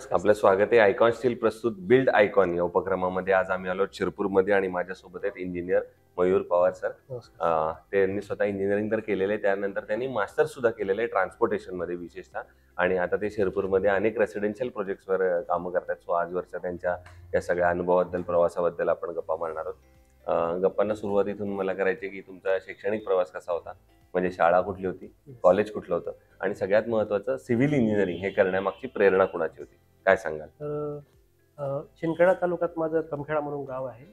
नमस्कार आपलं स्वागत आहे आयकॉन स्टील प्रस्तुत बिल्ड आयकॉन या उपक्रमामध्ये. आज आम्ही आलो शिरपूरमध्ये आणि माझ्यासोबत आहेत इंजिनियर मयूर पवार सर. नमस्कार. त्यांनी स्वतः इंजिनिअरिंग तर केलेलं आहे, त्यानंतर त्यांनी मास्टर सुद्धा केलेलं आहे ट्रान्सपोर्टेशनमध्ये विशेषतः, आणि आता ते शिरपूरमध्ये अनेक रेसिडेन्शियल प्रोजेक्ट्सवर कामं करतात. सो आजवरच्या त्यांच्या या सगळ्या अनुभवाबद्दल, प्रवासाबद्दल आपण गप्पा मारणार आहोत. गप्पांना सुरुवात इथून मला करायची की तुमचा शैक्षणिक प्रवास कसा होता, म्हणजे शाळा कुठली होती, कॉलेज कुठलं होतं, आणि सगळ्यात महत्त्वाचं सिव्हिल इंजिनिअरिंग हे करण्यामागची प्रेरणा कुणाची होती, काय सांगाल? तर शिंदखेडा तालुक्यात माझं कमखेडा म्हणून गाव आहे.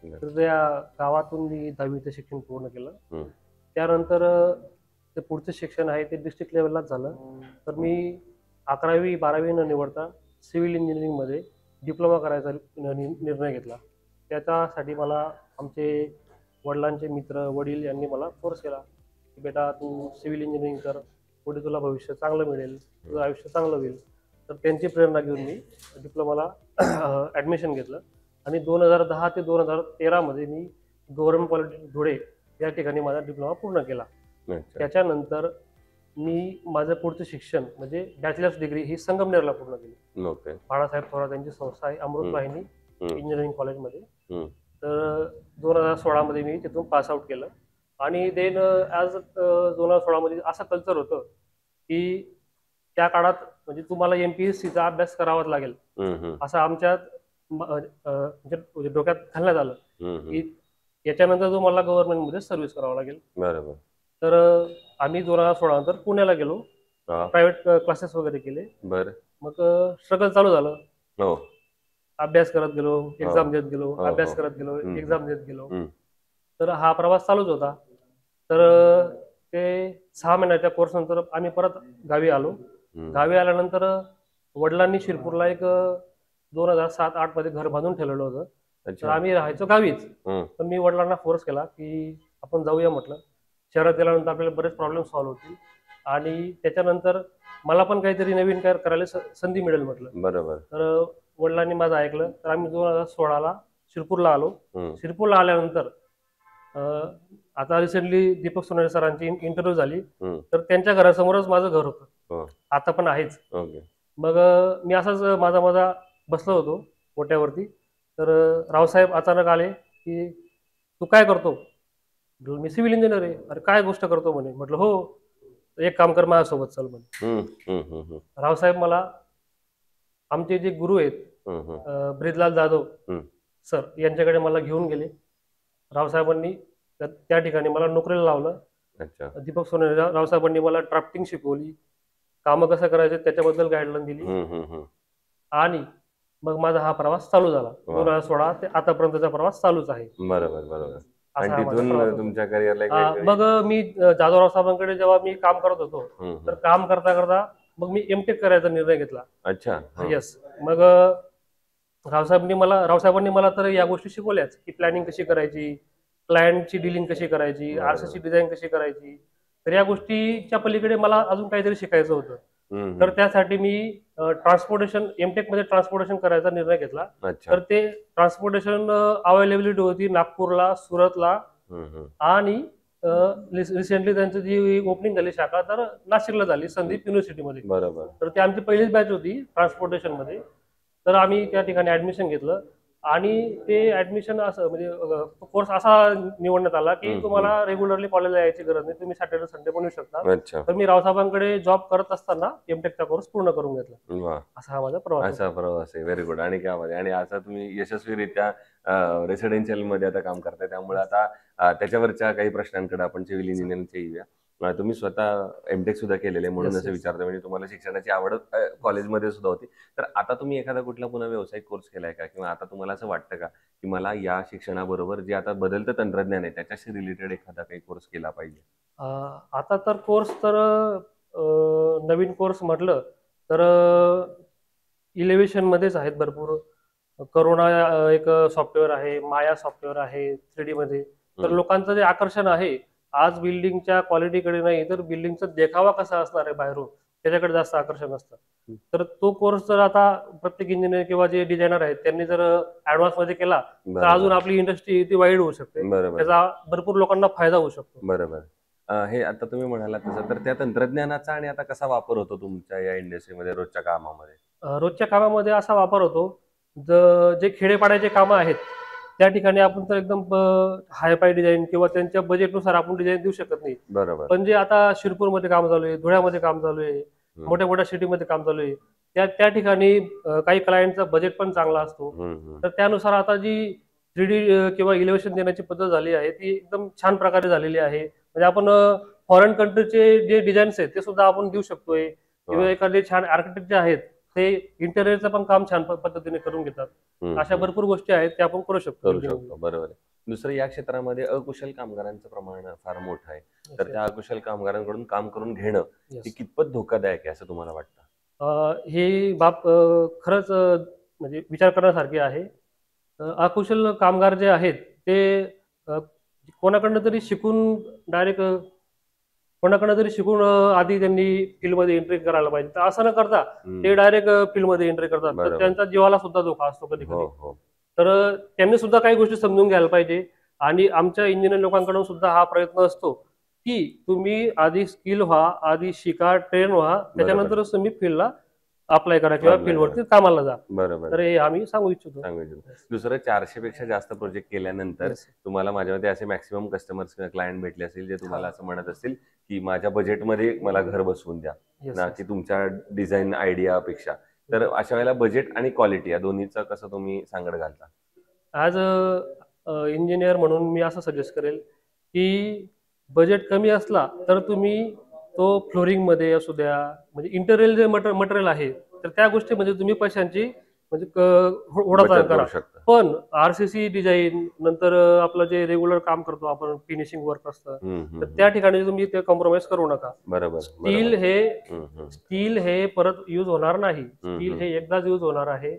तर त्या गावातून मी 10वीचं शिक्षण पूर्ण केलं. त्यानंतर ते पुढचं शिक्षण आहे ते डिस्ट्रिक्ट लेवललाच झालं. तर मी 11वी 12वी न निवडता सिव्हिल इंजिनिअरिंगमध्ये डिप्लोमा करायचा निर्णय घेतला. त्याच्यासाठी मला आमचे वडिलांचे मित्र वडील यांनी मला फोर्स केला की बेटा तू सिव्हिल इंजिनिअरिंग कर, पुढे तुला भविष्य चांगलं मिळेल, तुझं आयुष्य चांगलं होईल. तर त्यांची प्रेरणा घेऊन मी डिप्लोमाला ॲडमिशन घेतलं आणि 2010 ते 2013मध्ये मी गव्हर्नमेंट कॉलेज धुळे या ठिकाणी माझा डिप्लोमा पूर्ण केला. त्याच्यानंतर मी माझं पुढचं शिक्षण म्हणजे बॅचलर्स डिग्री ही संगमनेरला पूर्ण केली. बाळासाहेब थोरात यांची संस्था आहे अमृत वाहिनी इंजिनिअरिंग कॉलेजमध्ये. तर 2016मध्ये मी तिथून पासआउट केलं. आणि देन ॲज 2016मध्ये असं कल्चर होतं की त्या काळात म्हणजे तुम्हाला MPSCचा अभ्यास करावाच लागेल असं आमच्या म्हणजे डोक्यात घालण्यात आलं की याच्यानंतर तुम्हाला गव्हर्नमेंटमध्ये सर्व्हिस करावं लागेल. बरोबर. तर आम्ही 2016 नंतर पुण्याला गेलो, प्रायव्हेट क्लासेस वगैरे केले. बरं. मग स्ट्रगल चालू झालं. हो. अभ्यास करत गेलो, एक्झाम देत गेलो, अभ्यास करत गेलो, एक्झाम देत गेलो. तर हा प्रवास चालूच होता. तर ते 6 महिन्याच्या कोर्स नंतर आम्ही परत गावी आलो. गावी आल्यानंतर वडिलांनी शिरपूरला एक 2007-8 मध्ये घर बांधून ठेवलेलं होतं. तर आम्ही राहायचो गावीच. पण मी वडिलांना फोर्स केला की आपण जाऊया म्हटलं. शहरात गेल्यानंतर आपल्याला बरेच प्रॉब्लेम सॉल्व्ह होतील आणि त्याच्यानंतर मला पण काहीतरी नवीन काय करायला संधी मिळेल म्हटलं. बरोबर. तर वडिलांनी माझं ऐकलं. तर आम्ही 2016ला शिरपूरला आलो. शिरपूरला आल्यानंतर आता रिसेंटली दीपक सोनारे सरांची इंटरव्ह्यू झाली. तर त्यांच्या घरासमोरच माझं घर होतं, आता पण आहेच. मग मी असाच माझा बसलो होतो ओट्यावरती. तर रावसाहेब अचानक आले की तू काय करतो? मी सिव्हिल इंजिनियर आहे. अरे काय गोष्ट करतो म्हणे. म्हटलं हो, एक काम कर माझ्यासोबत चल म्हणे. रावसाहेब मला आमचे जे गुरु आहेत ब्रिजलाल जाधव सर यांच्याकडे मला घेऊन गेले. रावसाहेबांनी त्या ठिकाणी मला नोकरीला लावलं. दीपक सोनारे रावसाहेबांनी मला ड्राफ्टिंग शिकवली, कामं कसं करायचे त्याच्याबद्दल गाईडलाईन दिली. आणि मग माझा हा प्रवास चालू झाला. 2016 ते आतापर्यंतचा प्रवास चालूच आहे. बरोबर बरोबर. आणि तिथून तुमच्या करिअरला मग मी जाधवराव साहेबांकडे जेव्हा मी काम करत होतो तर काम करता करता मग मी एमटेक करायचा निर्णय घेतला. अच्छा. येस. मग रावसाहेबांनी मला तर या गोष्टी शिकवल्याच की प्लॅनिंग कशी करायची, क्लायंटची डीलिंग कशी करायची, आरसीसी डिझाईन कशी करायची. तर या गोष्टीच्या पलीकडे मला अजून काहीतरी शिकायचं होतं. तर त्यासाठी मी ट्रान्सपोर्टेशन एमटेक मध्ये ट्रान्सपोर्टेशन करायचा निर्णय घेतला. तर ते ट्रान्सपोर्टेशन अवेलेबिलिटी होती नागपूरला, सुरतला, आणि रिसेंटली त्यांची जी ओपनिंग झाली शाखा तर नाशिकला झाली संदीप युनिव्हर्सिटीमध्ये. बरोबर. तर ती आमची पहिलीच बॅच होती ट्रान्सपोर्टेशन मध्ये. तर आम्ही त्या ठिकाणी ऍडमिशन घेतलं आणि ते ऍडमिशन असं म्हणजे कोर्स असा निवडण्यात आला की तुम्हाला रेग्युलरली कॉलेजला यायची गरज नाही, तुम्ही सॅटर्डे संडे पण येऊ शकता. तर मी रावसाहेबांकडे जॉब करत असताना एमटेकचा कोर्स पूर्ण करून घेतला. असा हा माझा प्रवास आहे. Very good. आणि काय आणि आता तुम्ही यशस्वीरित्या रेसिडेन्शियल मध्ये आता काम करताय, त्यामुळे आता त्याच्यावरच्या काही प्रश्नांकडे आपण सिव्हिल इंजिनिअरिंगच्या येऊया. तुम्ही स्वतः एमटेक सुद्धा केलेले म्हणून असं विचारतो, म्हणजे तुम्हाला शिक्षणाची आवड कॉलेजमध्ये सुद्धा होती. तर आता तुम्ही एखादा कुठला पुन्हा व्यावसायिक कोर्स केलाय का, किंवा आता तुम्हाला असं वाटतं का की मला या शिक्षणाबरोबर जे आता बदलतं तंत्रज्ञान आहे त्याच्याशी रिलेटेड एखादा काही कोर्स केला पाहिजे? आता तर कोर्स तर नवीन कोर्स म्हटलं तर इलेव्हेशन मध्येच आहेत भरपूर. करोना एक सॉफ्टवेअर आहे, माया सॉफ्टवेअर आहे 3D मध्ये. तर लोकांचं जे आकर्षण आहे आज बिल्डिंगच्या क्वालिटीकडे नाही तर बिल्डिंगचा देखावा कसा असणार आहे बाहेरून त्याच्याकडे जास्त आकर्षण असतं. तर तो कोर्स जर आता प्रत्येक इंजिनियर किंवा जे डिझायनर आहेत त्यांनी जर ऍडव्हान्स मध्ये केला तर अजून आपली इंडस्ट्री ती वाईड होऊ शकते, त्याचा भरपूर लोकांना फायदा होऊ शकतो. बरोबर. हे आता तुम्ही म्हणालात तसं, तर त्या तंत्रज्ञानाचा आणि आता कसा वापर होतो तुमच्या या इंडस्ट्रीमध्ये रोजच्या कामामध्ये? रोजच्या कामामध्ये असा वापर होतो, जे खेडेपाड्याचे कामं आहेत त्या ठिकाणी आपण तर एकदम हायफाय डिझाईन किंवा त्यांच्या बजेटनुसार आपण डिझाईन देऊ शकत नाही. बरोबर. पण जे आता शिरपूरमध्ये काम चालू आहे, धुळ्यामध्ये काम चालू आहे, मोठ्या मोठ्या सिटीमध्ये काम चालू आहे, त्या त्या ठिकाणी काही क्लायंटचा बजेट पण चांगला असतो. तर त्यानुसार आता जी 3D किंवा इलेव्हेशन देण्याची पद्धत झाली आहे ती एकदम छान प्रकारे झालेली आहे. म्हणजे आपण फॉरेन कंट्रीचे जे डिझाईन्स आहेत ते सुद्धा आपण देऊ शकतोय, किंवा एखादे छान आर्किटेक्ट जे आहेत ते इंटेरियरचं पण काम छान पद्धतीने करून घेतात. अशा भरपूर गोष्टी आहेत त्या आपण करू शकतो. बरोबर आहे. दुसरं, या क्षेत्रामध्ये अकुशल कामगारांचं प्रमाण फार मोठं आहे. तर त्या अकुशल कामगारांकडून काम करून घेणं हे कितपत धोकादायक आहे असं तुम्हाला वाटतं? ही बाब खरंच म्हणजे विचार करण्यासारखी आहे. अकुशल कामगार जे आहेत ते कोणाकडनं तरी शिकून डायरेक्ट कोणाकडनं तरी शिकून आधी त्यांनी फील्डमध्ये एंट्री करायला पाहिजे. तर असं न करता ते डायरेक्ट फील्डमध्ये एंट्री करतात. तर त्यांचा जीवाला सुद्धा धोका असतो कधी कधी. तर त्यांनी सुद्धा काही गोष्टी समजून घ्यायला पाहिजे. आणि आमच्या इंजिनियर लोकांकडून सुद्धा हा प्रयत्न असतो की तुम्ही आधी स्किल व्हा, आधी शिका, ट्रेन व्हा, त्याच्यानंतरच तुम्ही फील्डला अप्लाय करा किंवा फील्डवरती कामाला जा. बरोबर. तर हे आम्ही सांगू इच्छितो. दुसरं, 400 पेक्षा जास्त प्रोजेक्ट केल्यानंतर तुम्हाला माझ्या मते असे मॅक्सिमम कस्टमर्स किंवा क्लायंट भेटले असतील जे तुम्हाला असं म्हणत असतील की माझ्या बजेटमध्ये मला घर बसवून द्या, ना की तुमच्या डिझाईन आयडियापेक्षा. तर अशा वेळेला बजेट आणि क्वालिटी या दोन्हीचं कसं तुम्ही सांगड घालता? ॲज अ इंजिनियर म्हणून मी असं सजेस्ट करेल की बजेट कमी असला तर तुम्ही तो फ्लोरिंगमध्ये असू द्या, म्हणजे इंटेरियर जे मटेरियल आहे तर त्या गोष्टी म्हणजे तुम्ही पैशांची म्हणजे ओढाताण करा. पण आरसीसी डिझाईन नंतर आपलं जे रेग्युलर काम करतो आपण, फिनिशिंग वर्क असतं, तर त्या ठिकाणी तुम्ही ते कॉम्प्रोमाइज करू नका. बरोबर. स्टील हे परत युज होणार नाही. स्टील हे एकदाच युज होणार आहे.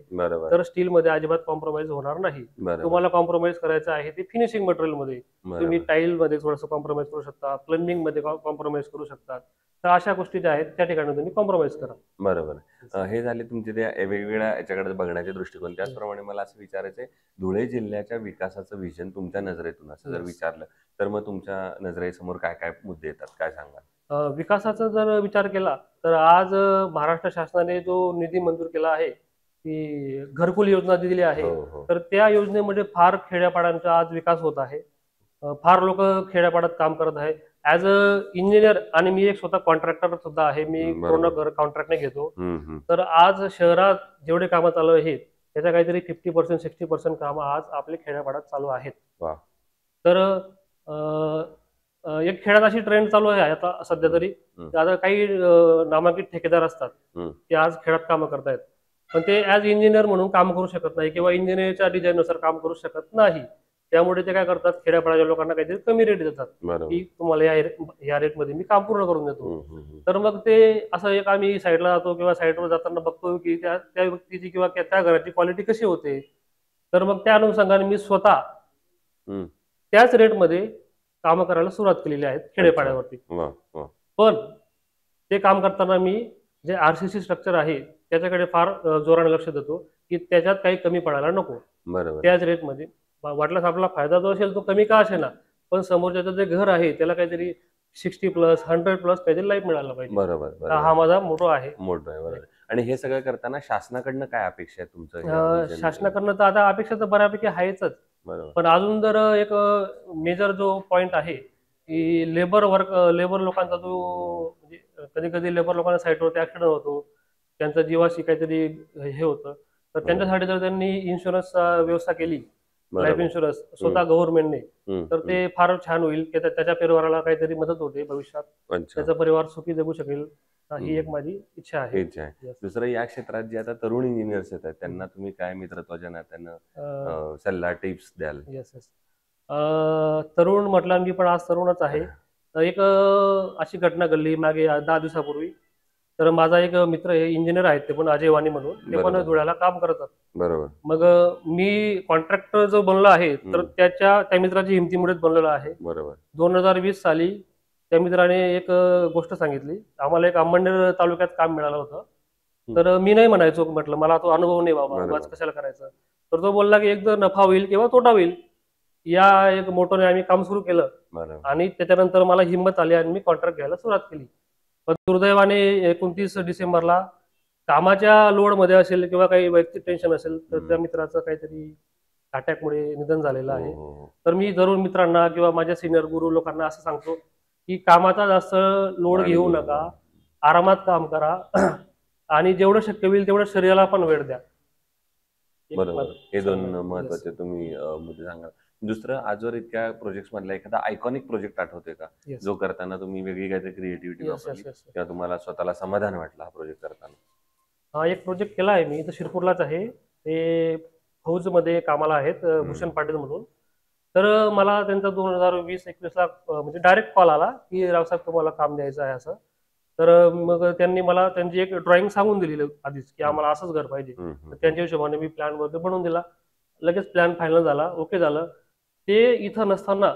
तर स्टील मध्ये अजिबात कॉम्प्रोमाइज होणार नाही. तुम्हाला कॉम्प्रोमाइज करायचं आहे ते फिनिशिंग मटेरियल मध्ये. तुम्ही टाईल मध्ये थोडंसं कॉम्प्रोमाइज करू शकता, प्लंबिंग मध्ये कॉम्प्रोमाइज करू शकता. तर अशा गोष्टी ज्या आहेत त्या ठिकाणी तुम्ही कॉम्प्रोमाइज करा. बरोबर. हे झाले तुमचे त्या वेगवेगळ्या याच्याकडे बघण्याचे दृष्टिकोन. त्याचप्रमाणे मला असं विचारायचंय, धुळे जिल्ह्याच्या विकासाचं विजन तुमच्या नजरेतून असं जर विचारलं तर मग तुमच्या नजरेसमोर काय काय मुद्दे येतात, काय सांगाल? विकासाचा जर विचार केला तर आज महाराष्ट्र शासनाने जो निधी मंजूर केला आहे की घरकुल योजना दिलेली आहे, तर त्या योजनेमध्ये फार खेड्यापाड्यांचा आज विकास होत आहे. फार लोक खेड्यापाड्यात काम करत आहे. ऍज अ इंजिनियर, आणि मी एक स्वतः कॉन्ट्रॅक्टर सुद्धा आहे, मी पूर्ण घर कॉन्ट्रॅक्टने घेतो. तर आज शहरात जेवढे कामं चालू आहेत त्याच्या काहीतरी 50% 60% कामं आज आपल्या खेड्यापाड्यात चालू आहेत. तर एक खेड्यात अशी ट्रेंड चालू आहे आता सध्या तरी. आता काही नामांकित ठेकेदार असतात ते आज खेड्यात कामं करतायत, पण ते ऍज इंजिनियर म्हणून काम करू शकत नाही किंवा इंजिनियरच्या डिझाईननुसार काम करू शकत नाही. त्यामुळे ते काय करतात, खेड्यापाड्याच्या लोकांना काहीतरी कमी रेट देतात की तुम्हाला या रेटमध्ये मी काम पूर्ण करून देतो. तर मग ते असं एक आम्ही साईडला जातो किंवा साईडवर जाताना बघतो की त्या व्यक्तीची किंवा त्या घराची क्वालिटी कशी होते. तर मग त्या अनुषंगाने मी स्वतः त्याच रेटमध्ये कामं करायला सुरुवात केलेली आहेत खेडेपाड्यावरती. पण ते काम करताना मी जे आरसीसी स्ट्रक्चर आहे त्याच्याकडे फार जोराने लक्ष देतो की त्याच्यात काही कमी पडायला नको. त्याच रेटमध्ये वाटल्यास आपला फायदा जो असेल तो कमी का असेना, पण समोरच्याचं जे घर आहे त्याला काहीतरी 60+ 100+ काहीतरी लाईफ मिळायला पाहिजे. बरोबर. हा माझा मोठो आहे. बरोबर. आणि हे सगळं करताना शासनाकडनं काय अपेक्षा आहे तुमचं? शासनाकडनं तर आता अपेक्षा तर बऱ्यापैकी आहेच, पण अजून जर एक मेजर जो पॉइंट आहे की लेबर लोकांचा जो म्हणजे कधी कधी लेबर लोकांना साईटवरती ऍक्सिडेंट होतो, त्यांचा जीवाशी काहीतरी हे होतं, तर त्यांच्यासाठी जर त्यांनी इन्शुरन्सचा व्यवस्था केली, लाईफ इन्शुरन्स स्वतः गव्हर्नमेंटने, तर ते फार छान होईल. त्याच्या परिवाराला काहीतरी मदत होते भविष्यात, त्याचा परिवार सुखी जगू शकेल. ही एक माझी इच्छा आहे. दुसरं, या क्षेत्रात जे आता तरुण इंजिनियर्स येतात त्यांना तुम्ही काय मित्रत्वाच्या नात्यानं सल्ला, टिप्स द्याल? तरुण म्हटलं मी पण आज तरुणच आहे. एक अशी घटना घडली मागे 10 दिवसापूर्वी. तर माझा एक मित्र आहे, इंजिनियर आहेत ते पण, अजय वाणी म्हणून, ते पण धुळ्याला काम करतात. बरोबर. मग मी कॉन्ट्रॅक्टर जो बनलो आहे तर त्या मित्राची हिमतीमुळेच बनलेला आहे. बरोबर. 2020 साली त्या मित्राने एक गोष्ट सांगितली. आम्हाला एक अंमळनेर तालुक्यात काम मिळालं होतं. तर मी नाही म्हणायचो, म्हटलं मला तो अनुभव नाही बाबा, उगाच कशाला करायचं. तर तो बोलला की एक तर नफा होईल किंवा तोटा होईल. या एक मोटोने आम्ही काम सुरू केलं बरोबर. आणि त्याच्यानंतर मला हिंमत आली आणि मी कॉन्ट्रॅक्ट घ्यायला सुरुवात केली. पण दुर्दैवाने 29 डिसेंबरला कामाच्या लोडमध्ये असेल किंवा काही वैयक्तिक टेन्शन असेल तर त्या मित्राचं काहीतरी अटॅकमुळे निधन झालेलं हो, आहे. हो, हो. तर मी जरूर मित्रांना किंवा माझ्या सिनियर गुरु लोकांना असं सांगतो की कामाचा जास्त लोड आणि घेऊ बरोबर. नका, आरामात काम करा आणि जेवढं शक्य होईल तेवढं शरीराला पण वेळ द्या. बरोबर. हे दोन Yes. महत्वाचे तुम्ही मुद्दे सांगा. दुसरं, आजवर इतक्या प्रोजेक्ट्स मधला एखादा आयकॉनिक प्रोजेक्ट आठवतोय का, Yes. जो करताना तुम्ही वेगळी काहीतरी क्रिएटिव्हिटी Yes, वापरली yes, yes, yes. किंवा तुम्हाला स्वतःला समाधान वाटलं हा प्रोजेक्ट करताना? हा एक प्रोजेक्ट केला आहे मी, इथं शिरपूरलाच आहे. ते फौजमध्ये कामाला आहेत, भूषण पाटील म्हणून. तर मला त्यांचा 2020-21ला म्हणजे डायरेक्ट कॉल आला की रावसाहेब तुम्हाला काम द्यायचं आहे असं. तर मग त्यांनी मला त्यांची एक ड्रॉइंग सांगून दिलेली आधीच की आम्हाला असंच घर पाहिजे. तर त्यांच्या हिशोबाने मी प्लॅन वगैरे बनवून दिला. लगेच प्लॅन फायनल झाला, ओके झालं. ते इथं नसताना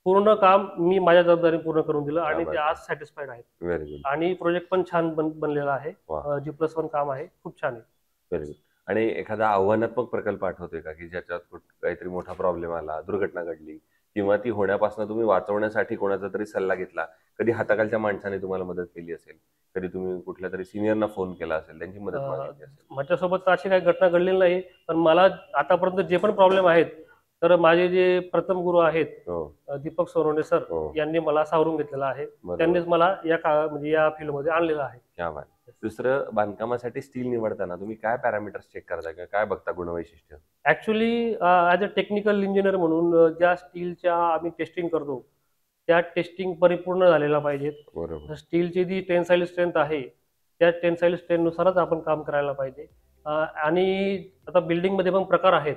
पूर्ण काम मी माझ्या जबाबदारीने पूर्ण करून दिलं आणि ते आज सॅटिस्फाईड आहेत. Very good. आणि प्रोजेक्ट पण छान बनलेला आहे. वा. G+1 काम आहे, खूप छान आहे. Very good. आणि एखादा आव्हानात्मक प्रकल्प आठवतोय का, की ज्याच्यात काहीतरी मोठा प्रॉब्लेम आला, दुर्घटना घडली किंवा ती होण्यापासून तुम्ही वाचवण्यासाठी कोणाचा तरी सल्ला घेतला, कधी हाताखालच्या माणसाने तुम्हाला मदत केली असेल, कधी तुम्ही कुठल्या तरी सिनियरना फोन केला असेल, त्यांची मदत मागितली असेल? माझ्यासोबत तर अशी काही घटना घडलेली नाही, पण मला आतापर्यंत जे पण प्रॉब्लेम आहेत तर माझे जे प्रथम गुरु आहेत हो, दीपक सोनवणे सर हो. यांनी मला सावरून घेतलेलं आहे. बरोबर. त्यांनीच मला म्हणजे या फील्डमध्ये आणलेलं आहे. क्या बात. दुसरं, बांधकामासाठी स्टील निवडताना तुम्ही काय पॅरामीटर्स चेक करता किंवा काय बघता गुणवैशिष्ट्य? Actually as a technical engineer म्हणून ज्या स्टीलच्या आम्ही टेस्टिंग करतो त्या टेस्टिंग परिपूर्ण झालेल्या पाहिजेत. बरोबर. स्टीलची जी टेन्साईल स्ट्रेंथ आहे त्या टेन्साईल स्ट्रेंथनुसारच आपण काम करायला पाहिजे. आणि आता बिल्डिंगमध्ये पण प्रकार आहेत.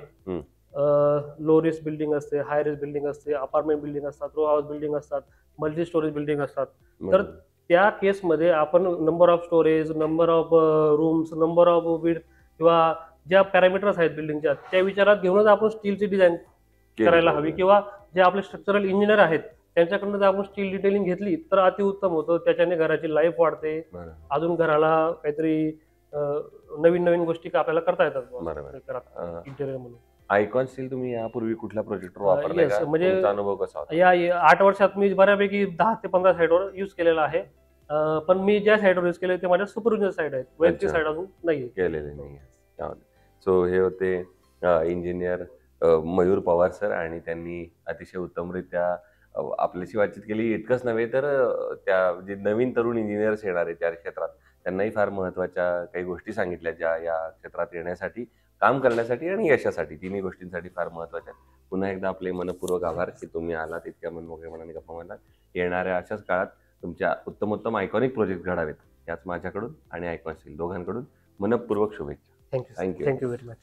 लो रिस्क बिल्डिंग असते, हाय रिस्क बिल्डिंग असते, अपार्टमेंट बिल्डिंग असतात, रो हाऊस बिल्डिंग असतात, मल्टी स्टोरेज बिल्डिंग असतात. तर त्या केसमध्ये आपण number of storage, number of rooms, number of width किंवा ज्या पॅरामीटर्स आहेत बिल्डिंगच्या त्या विचारात घेऊनच आपण स्टीलची डिझाईन करायला हवी. किंवा जे आपले स्ट्रक्चरल इंजिनियर आहेत त्यांच्याकडनं जर आपण स्टील डिटेलिंग घेतली तर अतिउत्तम होतं. त्याच्याने घराची लाईफ वाढते, अजून घराला काहीतरी नवीन नवीन गोष्टी आपल्याला करता येतात इंटेरियर म्हणून. आयकॉन स्टील तुम्ही यापूर्वी कुठल्या प्रोजेक्टवर वापरलाय का? म्हणजे तुमचा अनुभव कसा होता? या 8 वर्षात मी बऱ्यापैकी 10 ते 15 साईडवर युज केलेला आहे. पण मी ज्या साईडवर युज केले ते माझ्या सुपरविजन साईड आहेत, वैयक्तिक साईड अजून नाही केलेले नाही. सो हे होते इंजिनियर मयूर पवार सर, आणि त्यांनी अतिशय उत्तमरित्या आपल्याशी बातचीत केली. इतकंच नव्हे तर त्या जे नवीन तरुण इंजिनियर्स येणार आहेत त्या क्षेत्रात त्यांनाही फार महत्वाच्या काही गोष्टी सांगितल्या, ज्या या क्षेत्रात येण्यासाठी, काम करण्यासाठी आणि यशासाठी, तिन्ही गोष्टींसाठी फार महत्वाच्या. पुन्हा एकदा आपले मनपूर्वक आभार की तुम्ही आलात, इतक्या मनमोकळेपणाने गप्पा मारलात. येणाऱ्या अशाच काळात तुमच्या उत्तमोत्तम आयकॉनिक प्रोजेक्ट घडावेत याच माझ्याकडून आणि आयकॉन स्टील दोघांकडून मनपूर्वक शुभेच्छा. Thank you very much.